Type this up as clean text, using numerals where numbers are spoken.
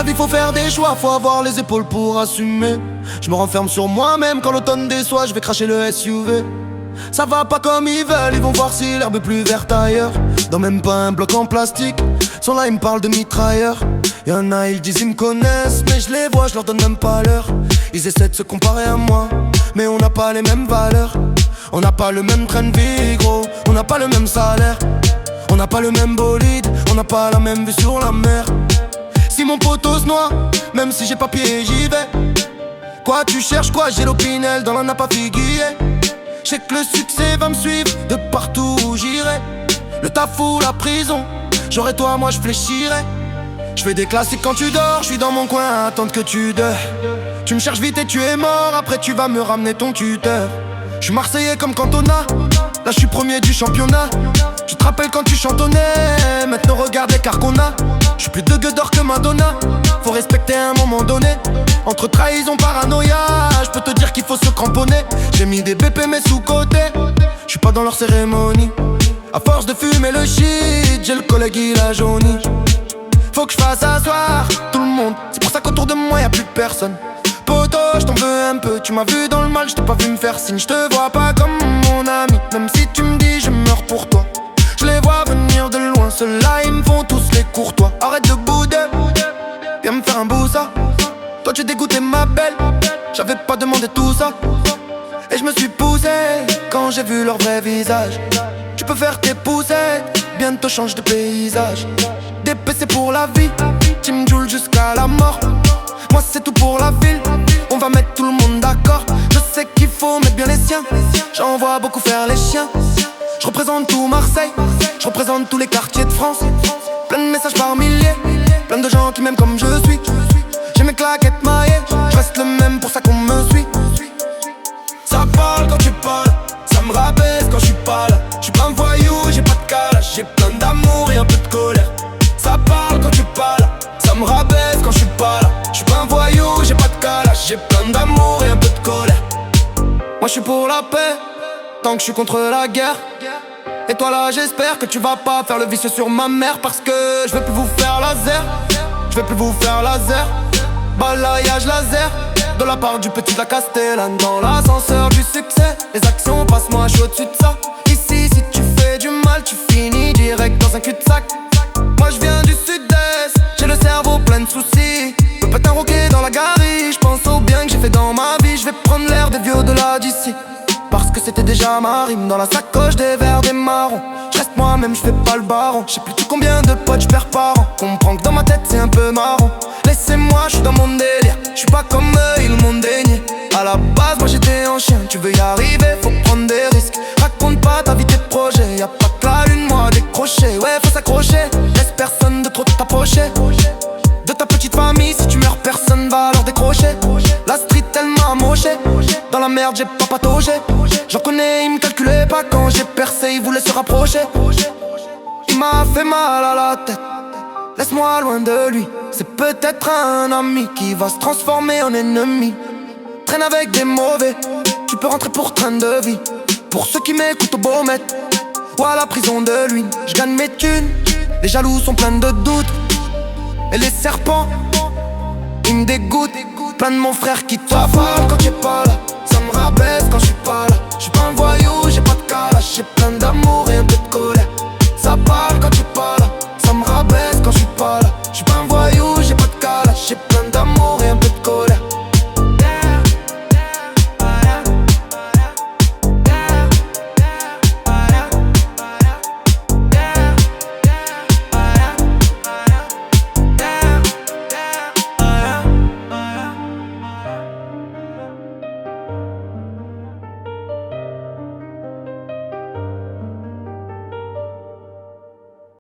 vie faut faire des choix, faut avoir les épaules pour assumer. Je me renferme sur moi-même quand l'automne déçoit, je vais cracher le SUV. Ça va pas comme ils veulent, ils vont voir si l'herbe est plus verte ailleurs. Dans même pas un bloc en plastique, sont là ils me parlent de mitrailleurs. Y'en a ils disent ils me connaissent, mais je les vois, je leur donne même pas l'heure. Ils essaient de se comparer à moi, mais on n'a pas les mêmes valeurs. On n'a pas le même train de vie gros, on n'a pas le même salaire. On n'a pas le même bolide, on n'a pas la même vue sur la mer. Si mon poteau se noie, même si j'ai pas pied j'y vais. Quoi tu cherches quoi, j'ai l'opinel dans la nappe à figuier. Je sais que le succès va me suivre de partout où j'irai. Le taf ou la prison, j'aurai toi, moi je fléchirai. Je fais des classiques quand tu dors, je suis dans mon coin à attendre que tu dors. Tu me cherches vite et tu es mort, après tu vas me ramener ton tuteur. Je suis marseillais comme Cantona, là je suis premier du championnat. Tu te rappelles quand tu chantonnais, maintenant regarde l'écart qu'on a. Je suis plus de gueux d'or que Madonna, faut respecter à un moment donné. Entre trahison, paranoïa, je peux te dire qu'il faut se cramponner. J'ai mis des BP mais sous-côté, je suis pas dans leur cérémonie. À force de fumer le shit, j'ai le collègue il a jauni. Faut que je fasse asseoir tout le monde, c'est pour ça qu'autour de moi y'a plus personne. Poto, je t'en veux un peu, tu m'as vu dans le mal, je t'ai pas vu me faire signe. Je te vois pas comme mon ami, même si tu me dis je meurs pour toi. Je les vois venir de loin, ceux-là ils me font tous les courtois. Arrête de bouder, viens me faire un boussa. Toi tu dégoûtais ma belle, j'avais pas demandé tout ça. Et je me suis poussé quand j'ai vu leur vrai visage. Tu peux faire tes poussettes, bientôt change de paysage. DPC pour la vie, Team Joule jusqu'à la mort. Moi c'est tout pour la ville, on va mettre tout le monde d'accord. Je sais qu'il faut mettre bien les siens, j'en vois beaucoup faire les chiens. Je représente tout Marseille, je représente tous les quartiers de France. Plein de messages par milliers, plein de gens qui m'aiment comme je suis. J'ai mes claquettes maillées, je reste le même pour ça qu'on me suit. Ça parle quand tu parles, ça me rabaisse quand je suis pas là. Je suis pas un voyou, j'ai pas de calage, j'ai plein d'amour et un peu de colère. Ça parle quand tu parles, ça me rabaisse quand je suis pas là. Je suis pas un voyou, j'ai pas de calage, j'ai plein d'amour et un peu de colère. Moi je suis pour la paix, tant que je suis contre la guerre. Et toi là j'espère que tu vas pas faire le vicieux sur ma mère. Parce que je vais plus vous faire laser, je vais plus vous faire laser. Balayage laser, de la part du petit de la Castellane. Dans l'ascenseur du succès, les actions passent, moi je suis au-dessus de ça. Ici si tu fais du mal, tu finis direct dans un cul-de-sac. Moi je viens du sud-est, j'ai le cerveau plein de soucis. Peux péter un roquet dans la gare, je pense au bien que j'ai fait dans ma vie. Je vais prendre l'air des vieux de là d'ici, parce que c'était déjà ma rime. Dans la sacoche des verres, des marrons. Je reste moi-même, je fais pas le baron. Je sais plus tout combien de potes je perds par an. Comprends que dans ma tête c'est un peu marrant. Laissez-moi, je suis dans mon délire. Je suis pas comme eux, ils m'ont dénié. À la base, moi j'étais en chien. Tu veux y arriver, faut prendre des risques. Raconte pas ta vie, tes projets. Y'a pas que la lune, moi décrocher. Ouais, faut s'accrocher. Laisse personne de trop t'approcher. De ta petite famille, si tu meurs, personne va leur décrocher. La street, elle m'a moché. Dans la merde, j'ai pas pataugé. J'en connais, ils me calculaient pas. Quand j'ai percé, ils voulaient se rapprocher. Il m'a fait mal à la tête, laisse-moi loin de lui. C'est peut-être un ami qui va se transformer en ennemi. Traîne avec des mauvais, tu peux rentrer pour train de vie. Pour ceux qui m'écoutent au beau maître, ou à la prison de lui. Je gagne mes thunes, les jaloux sont pleins de doutes. Et les serpents, ils me dégoûtent. Plein de mon frère qui t'affolent quand tu es pas là. Ça me rabaisse quand je suis pas là. Je suis pas un voyou, j'ai pas de calage. J'ai plein d'amour et un peu de colère.